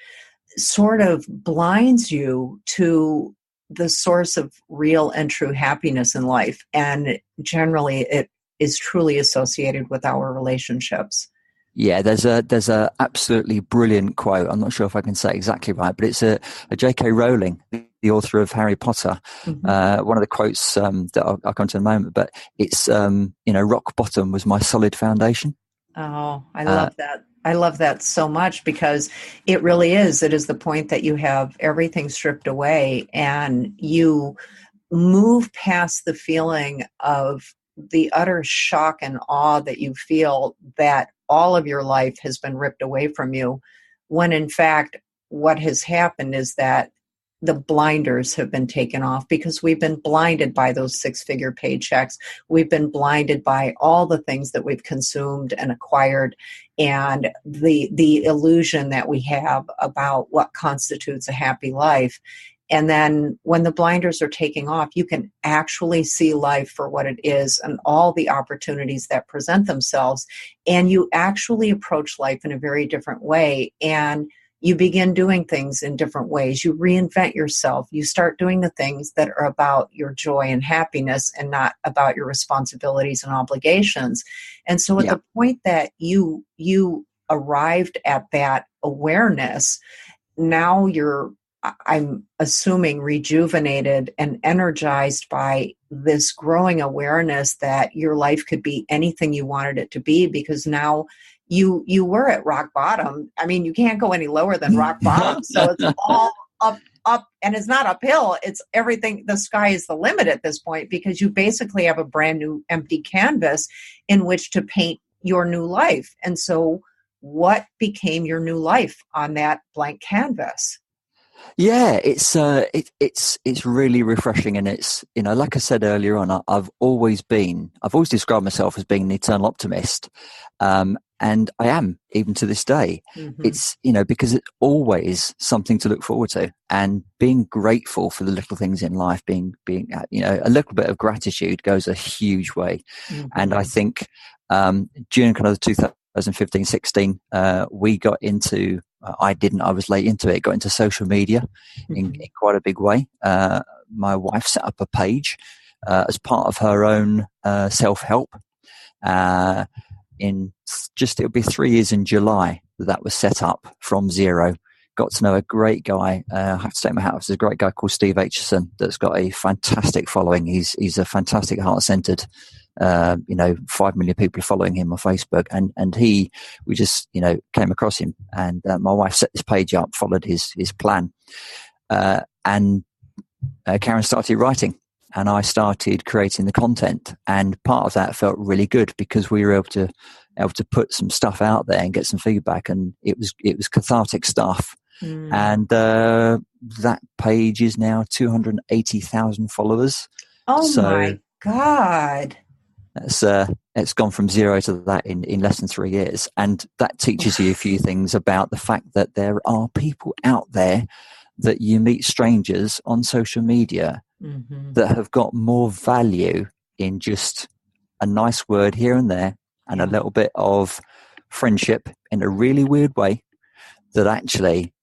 sort of blinds you to the source of real and true happiness in life. And generally, it is truly associated with our relationships.
Yeah, there's a absolutely brilliant quote. I'm not sure if I can say it exactly right, but it's a J.K. Rowling, the author of Harry Potter. One of the quotes that I'll come to in a moment, but it's rock bottom was my solid foundation.
Oh, I love that. I love that so much, because it really is. It is the point that you have everything stripped away and you move past the feeling of the utter shock and awe that you feel that all of your life has been ripped away from you, when in fact what has happened is that the blinders have been taken off, because we've been blinded by those six-figure paychecks. We've been blinded by all the things that we've consumed and acquired, and the illusion that we have about what constitutes a happy life. And then when the blinders are taking off, you can actually see life for what it is and all the opportunities that present themselves. And you actually approach life in a very different way. And you begin doing things in different ways. You reinvent yourself. You start doing the things that are about your joy and happiness and not about your responsibilities and obligations. And so at the point that you arrived at that awareness, now you're, I'm assuming, rejuvenated and energized by this growing awareness that your life could be anything you wanted it to be, because now you were at rock bottom. I mean, you can't go any lower than rock bottom. So it's all up, and it's not uphill. It's everything. The sky is the limit at this point, because you basically have a brand new empty canvas in which to paint your new life. And so what became your new life on that blank canvas?
Yeah, it's really refreshing, and it's, like I said earlier on, I've always described myself as being an eternal optimist, and I am even to this day. It's because it's always something to look forward to, and being grateful for the little things in life, being a little bit of gratitude goes a huge way. And I think during kind of the 2015-16, we got into. I was late into it, got into social media in quite a big way. My wife set up a page as part of her own self-help. It'll be 3 years in July that was set up from zero. got to know a great guy. I have to take my hat off. There's a great guy called Steve Aitchison that's got a fantastic following. He's a fantastic heart-centered, 5 million people are following him on Facebook, and we just, came across him, and my wife set this page up, followed his plan, and Karen started writing, and I started creating the content, and part of that felt really good because we were able to put some stuff out there and get some feedback, and it was cathartic stuff. And that page is now 280,000 followers.
Oh my God.
It's gone from 0 to that in less than 3 years. And that teaches you a few things about the fact that there are people out there that you meet, strangers on social media, that have got more value in just a nice word here and there and a little bit of friendship in a really weird way, that actually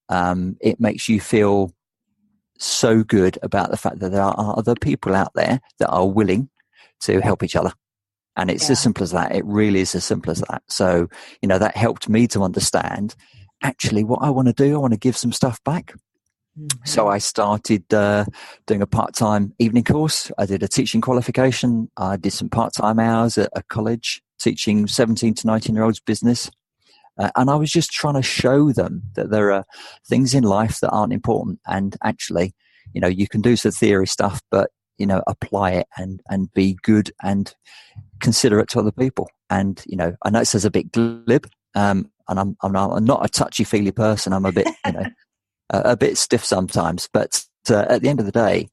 it makes you feel so good about the fact that there are other people out there that are willing to help each other. And it's as simple as that. It really is as simple as that. So, that helped me to understand actually what I want to do. I want to give some stuff back. So I started doing a part-time evening course. I did a teaching qualification. I did some part-time hours at a college teaching 17 to 19-year-olds business. And I was just trying to show them that there are things in life that aren't important. And actually, you can do some theory stuff, but, apply it and be good and considerate to other people. And, I know it says a bit glib, and I'm not a touchy-feely person. I'm a bit, a bit stiff sometimes. But at the end of the day,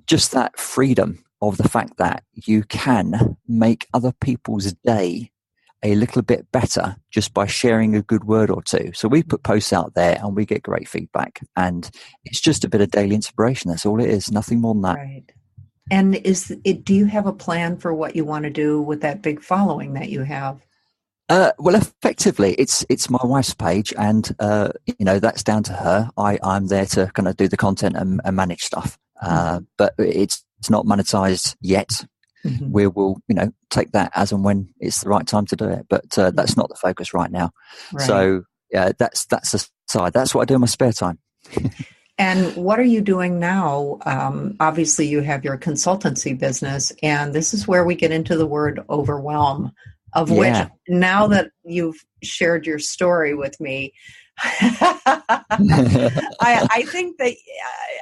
just that freedom of the fact that you can make other people's day a little bit better just by sharing a good word or two. So we put posts out there and we get great feedback, and it's just a bit of daily inspiration. That's all it is. Nothing more than that.
Right. And do you have a plan for what you want to do with that big following that you have?
Well, effectively, it's my wife's page, and that's down to her. I'm there to kind of do the content and manage stuff, but it's not monetized yet. We will, take that as and when it's the right time to do it. But that's not the focus right now. Right. So that's the side. That's what I do in my spare time.
And what are you doing now? Obviously, you have your consultancy business, and this is where we get into the word overwhelm, of which now that you've shared your story with me, I think that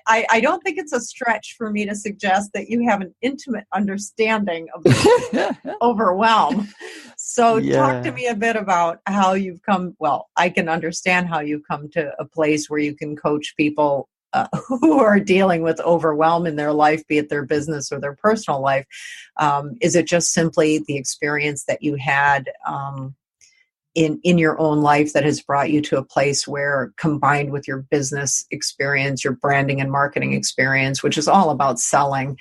I don't think it's a stretch for me to suggest that you have an intimate understanding of the overwhelm. So talk to me a bit about how you've come. Well, I can understand how you've come to a place where you can coach people who are dealing with overwhelm in their life, be it their business or their personal life. Is it just simply the experience that you had in your own life that has brought you to a place where, combined with your business experience, your branding and marketing experience, which is all about selling,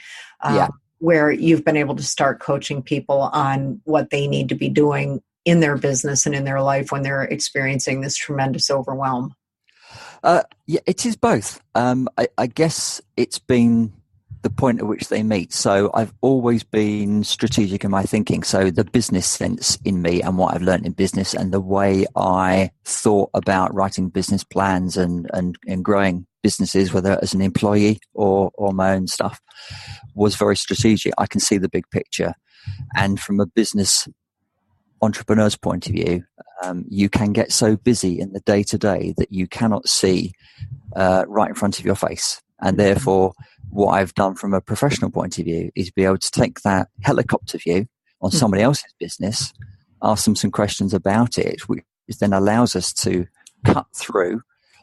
where you've been able to start coaching people on what they need to be doing in their business and in their life when they're experiencing this tremendous overwhelm?
It is both. I guess it's been the point at which they meet. So I've always been strategic in my thinking. So the business sense in me and what I've learned in business and the way I thought about writing business plans and growing businesses, whether as an employee or my own stuff, was very strategic. I can see the big picture. And from a business entrepreneur's point of view, you can get so busy in the day-to-day that you cannot see right in front of your face. And therefore, what I've done from a professional point of view is be able to take that helicopter view on somebody else's business, ask them some questions about it, which then allows us to cut through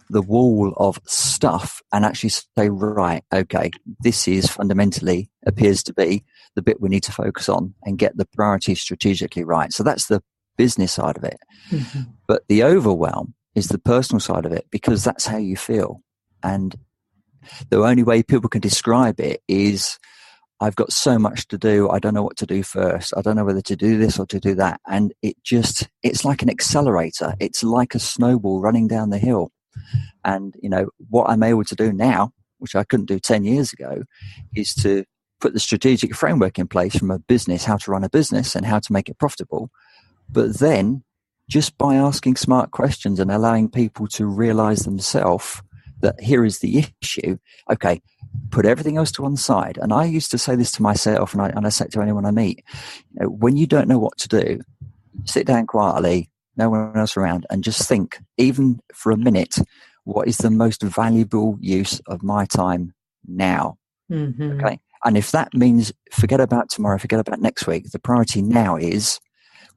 the wall of stuff and actually say, right, okay, this is fundamentally appears to be the bit we need to focus on and get the priorities strategically right. So that's the business side of it. But the overwhelm is the personal side of it, because that's how you feel. And the only way people can describe it is, I've got so much to do. I don't know what to do first. I don't know whether to do this or to do that. And it's like an accelerator. It's like a snowball running down the hill. And, what I'm able to do now, which I couldn't do 10 years ago, is to put the strategic framework in place from a business, how to run a business and how to make it profitable. But then just by asking smart questions and allowing people to realize themselves that here is the issue. Okay, put everything else to one side. And I used to say this to myself, and I say it to anyone I meet. When you don't know what to do, sit down quietly, no one else around, and just think, even for a minute, what is the most valuable use of my time now?
Mm-hmm.
Okay. And if that means forget about tomorrow, forget about next week, the priority now is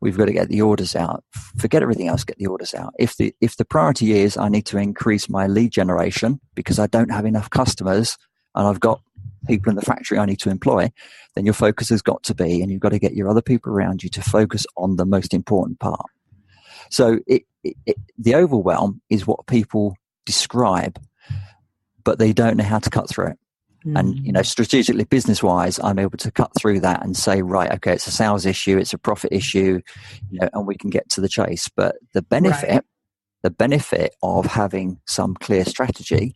we've got to get the orders out. Forget everything else, get the orders out. If the priority is I need to increase my lead generation because I don't have enough customers and I've got people in the factory I need to employ, then your focus has got to be, and you've got to get your other people around you to focus on the most important part. So the overwhelm is what people describe, but they don't know how to cut through it. And, strategically, business-wise, I'm able to cut through that and say, right, okay, it's a sales issue, it's a profit issue, and we can get to the chase. But the benefit of having some clear strategy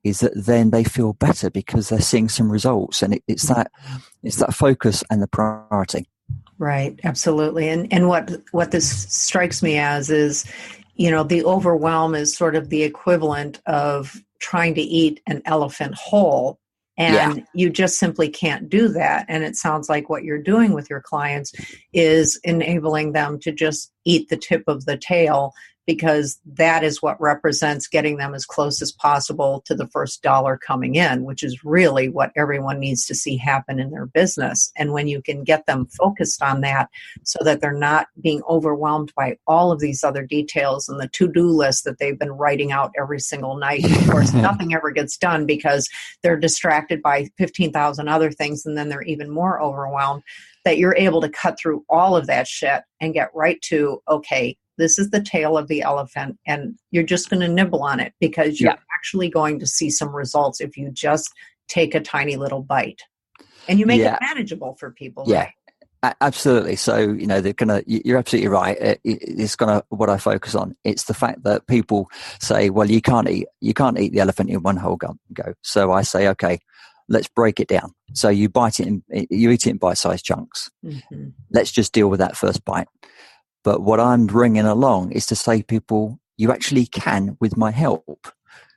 is that then they feel better because they're seeing some results, and it's that focus and the priority.
Right, absolutely. And what this strikes me as is, the overwhelm is sort of the equivalent of trying to eat an elephant whole. And you just simply can't do that. And it sounds like what you're doing with your clients is enabling them to just eat the tip of the tail, because that is what represents getting them as close as possible to the first dollar coming in, which is really what everyone needs to see happen in their business. And when you can get them focused on that so that they're not being overwhelmed by all of these other details and the to-do list that they've been writing out every single night. Of course, nothing ever gets done because they're distracted by 15,000 other things, and then they're even more overwhelmed, that you're able to cut through all of that shit and get right to, okay, this is the tail of the elephant, and you're just going to nibble on it because you're actually going to see some results if you just take a tiny little bite. And you make it manageable for people, right?
Absolutely. So, you're absolutely right. It's what I focus on. It's the fact that people say, well, you can't eat the elephant in one whole go. So I say, okay, let's break it down. So you you eat it in bite-sized chunks. Mm-hmm. Let's just deal with that first bite. But what I'm bringing along is to say, people, you actually can, with my help,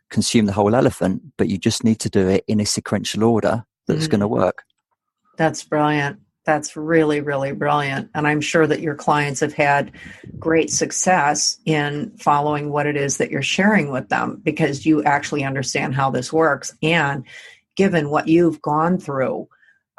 consume the whole elephant, but you just need to do it in a sequential order that's going to work.
That's brilliant. That's really, really brilliant. And I'm sure that your clients have had great success in following what it is that you're sharing with them, because you actually understand how this works. And given what you've gone through,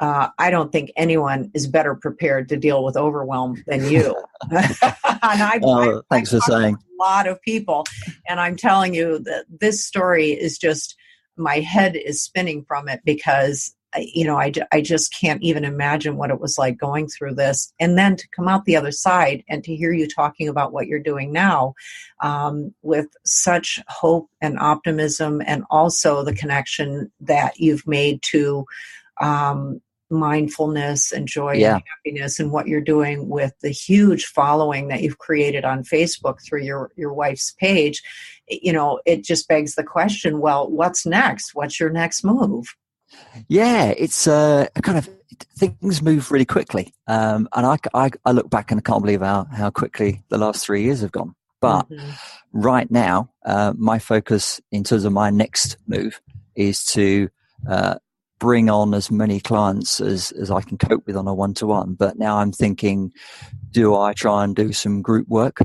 I don't think anyone is better prepared to deal with overwhelm than you. And
thanks for saying.
A lot of people, and I'm telling you that this story is just, my head is spinning from it, because I just can't even imagine what it was like going through this, and then to come out the other side and to hear you talking about what you're doing now, with such hope and optimism, and also the connection that you've made to mindfulness and joy and happiness, and what you're doing with the huge following that you've created on Facebook through your wife's page. It just begs the question, well, what's next? What's your next move?
Yeah, it's kind of, things move really quickly. And I look back and I can't believe how quickly the last 3 years have gone. But right now, my focus in terms of my next move is to bring on as many clients as I can cope with on a one-to-one. But now I'm thinking, do I try and do some group work?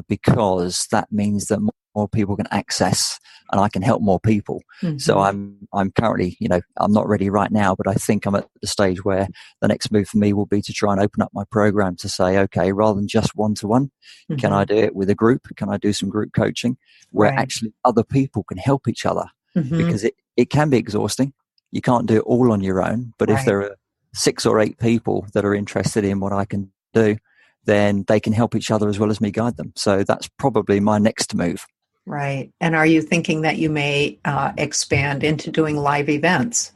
Because that means that more people can access and I can help more people. Mm-hmm. So I'm currently, I'm not ready right now, but I think I'm at the stage where the next move for me will be to try and open up my program to say, okay, rather than just one-to-one, can I do it with a group? Can I do some group coaching where actually other people can help each other? Because it can be exhausting. You can't do it all on your own, but if there are 6 or 8 people that are interested in what I can do, then they can help each other as well as me guide them. So that's probably my next move.
Right. And are you thinking that you may expand into doing live events?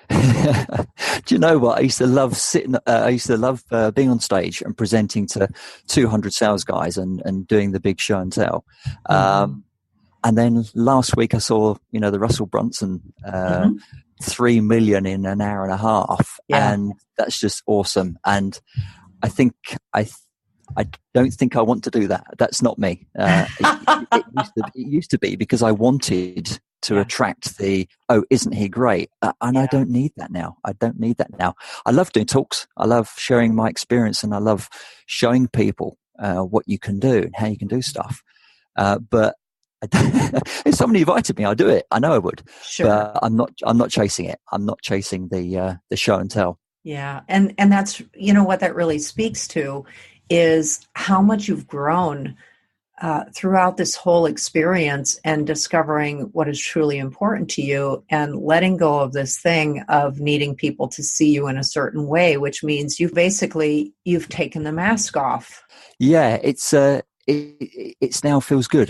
Do you know what? I used to love being on stage and presenting to 200 sales guys and doing the big show and tell. And then last week I saw, the Russell Brunson 3 million in an hour and a half. And that's just awesome. And I think I don't think I want to do that. That's not me. It used to be because I wanted to attract isn't he great? And I don't need that now. I love doing talks. I love sharing my experience, and I love showing people what you can do and how you can do stuff. But if somebody invited me, I'd do it. I know I would.
Sure.
But I'm not chasing it. I'm not chasing the show and tell.
Yeah. And that's, what that really speaks to is how much you've grown throughout this whole experience, and discovering what is truly important to you, and letting go of this thing of needing people to see you in a certain way, which means you've taken the mask off.
Yeah, it's now feels good.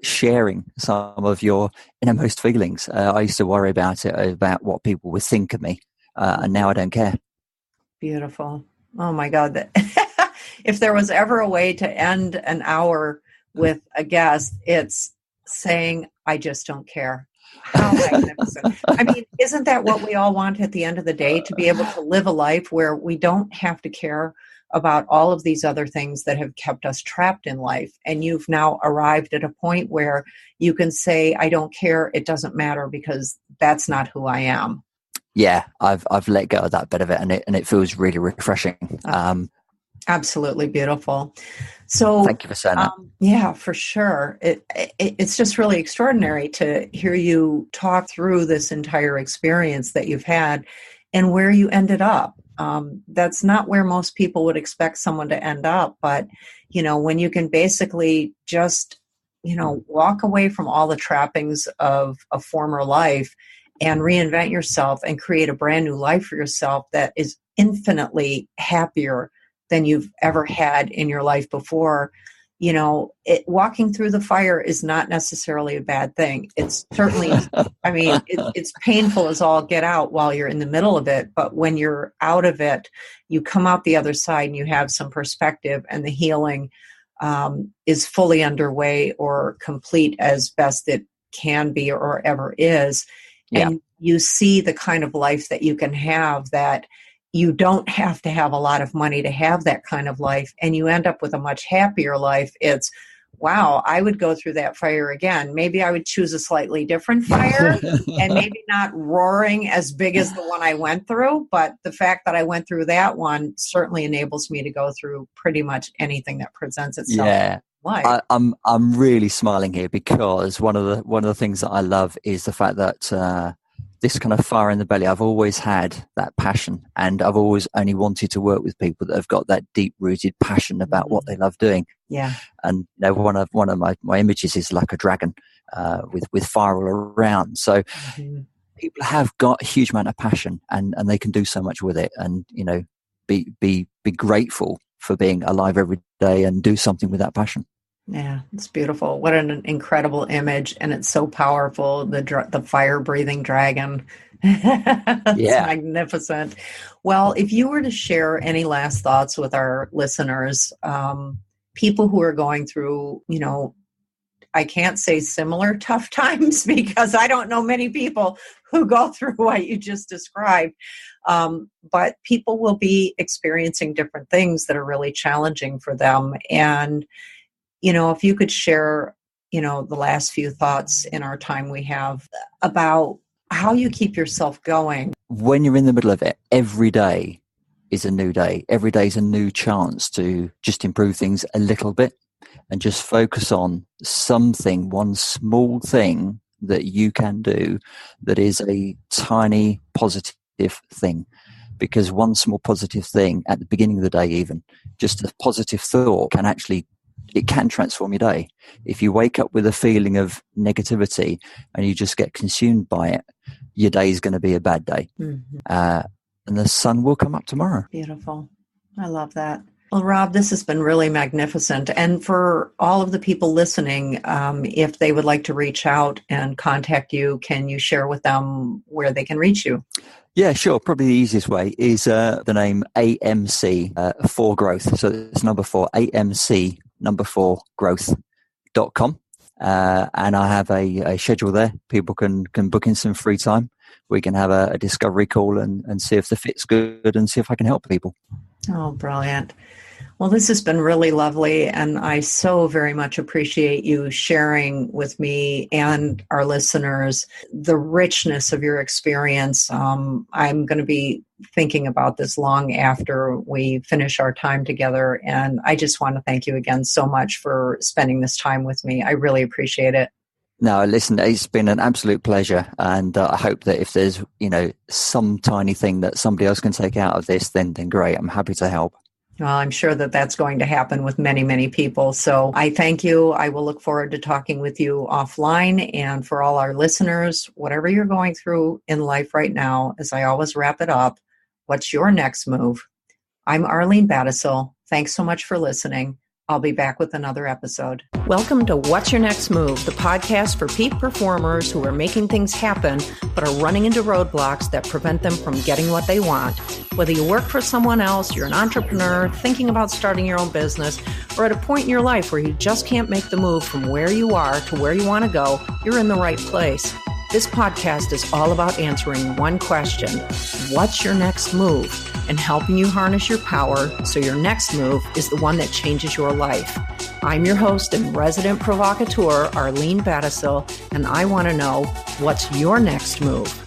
Sharing some of your innermost feelings. I used to worry about what people would think of me, and now I don't care.
Beautiful. Oh my God. If there was ever a way to end an hour with a guest, it's saying, I just don't care. How magnificent. I mean, isn't that what we all want at the end of the day? To be able to live a life where we don't have to care about all of these other things that have kept us trapped in life. And you've now arrived at a point where you can say, I don't care. It doesn't matter, because that's not who I am.
Yeah, I've let go of that bit of it, and it feels really refreshing.
Absolutely beautiful. So
thank you for saying that.
Yeah, for sure. It's just really extraordinary to hear you talk through this entire experience that you've had and where you ended up. That's not where most people would expect someone to end up. But, when you can basically just, walk away from all the trappings of a former life and reinvent yourself and create a brand new life for yourself that is infinitely happier than you've ever had in your life before. Walking through the fire is not necessarily a bad thing. It's certainly, it's painful as all get out while you're in the middle of it. But when you're out of it, you come out the other side and you have some perspective, and the healing is fully underway or complete as best it can be or ever is.
Yeah.
And you see the kind of life that you can have, that you don't have to have a lot of money to have that kind of life, and you end up with a much happier life. It's, wow, I would go through that fire again. Maybe I would choose a slightly different fire and maybe not roaring as big as the one I went through. But the fact that I went through that one certainly enables me to go through pretty much anything that presents itself.
Yeah. I'm really smiling here, because one of the things that I love is the fact that this kind of fire in the belly, I've always had that passion, and I've always only wanted to work with people that have got that deep rooted passion about what they love doing.
Yeah.
And one of my images is like a dragon with fire all around. So people have got a huge amount of passion, and they can do so much with it, and be grateful for being alive every day and do something with that passion.
Yeah, it's beautiful. What an incredible image, and it's so powerful. The fire-breathing dragon. It's magnificent. Well, if you were to share any last thoughts with our listeners, people who are going through, I can't say similar tough times, because I don't know many people who go through what you just described. But people will be experiencing different things that are really challenging for them. And if you could share, the last few thoughts in our time we have about how you keep yourself going.
When you're in the middle of it, every day is a new day. Every day is a new chance to just improve things a little bit, and just focus on something, one small thing that you can do that is a tiny positive thing. Because one small positive thing at the beginning of the day, even just a positive thought, it can transform your day. If you wake up with a feeling of negativity and you just get consumed by it, your day is going to be a bad day. Mm-hmm. And the sun will come up tomorrow.
Beautiful. I love that. Well, Rob, this has been really magnificent. And for all of the people listening, if they would like to reach out and contact you, can you share with them where they can reach you?
Yeah, sure. Probably the easiest way is the name AMC for Growth. So it's number 4, AMC number 4 growth.com. And I have a schedule there. People can book in some free time. We can have a discovery call and see if the fit's good and see if I can help people.
Oh, brilliant. Well, this has been really lovely, and I so very much appreciate you sharing with me and our listeners the richness of your experience. I'm going to be thinking about this long after we finish our time together, and I just want to thank you again so much for spending this time with me. I really appreciate it.
No, listen, it's been an absolute pleasure. And I hope that if there's, some tiny thing that somebody else can take out of this, then great. I'm happy to help.
Well, I'm sure that that's going to happen with many, many people. So I thank you. I will look forward to talking with you offline. And for all our listeners, whatever you're going through in life right now, as I always wrap it up, what's your next move? I'm Arlene Battishill. Thanks so much for listening. I'll be back with another episode. Welcome to What's Your Next Move, the podcast for peak performers who are making things happen, but are running into roadblocks that prevent them from getting what they want. Whether you work for someone else, you're an entrepreneur, thinking about starting your own business, or at a point in your life where you just can't make the move from where you are to where you want to go, you're in the right place. This podcast is all about answering one question: what's your next move? And helping you harness your power so your next move is the one that changes your life. I'm your host and resident provocateur, Arlene Battishill, and I want to know, what's your next move?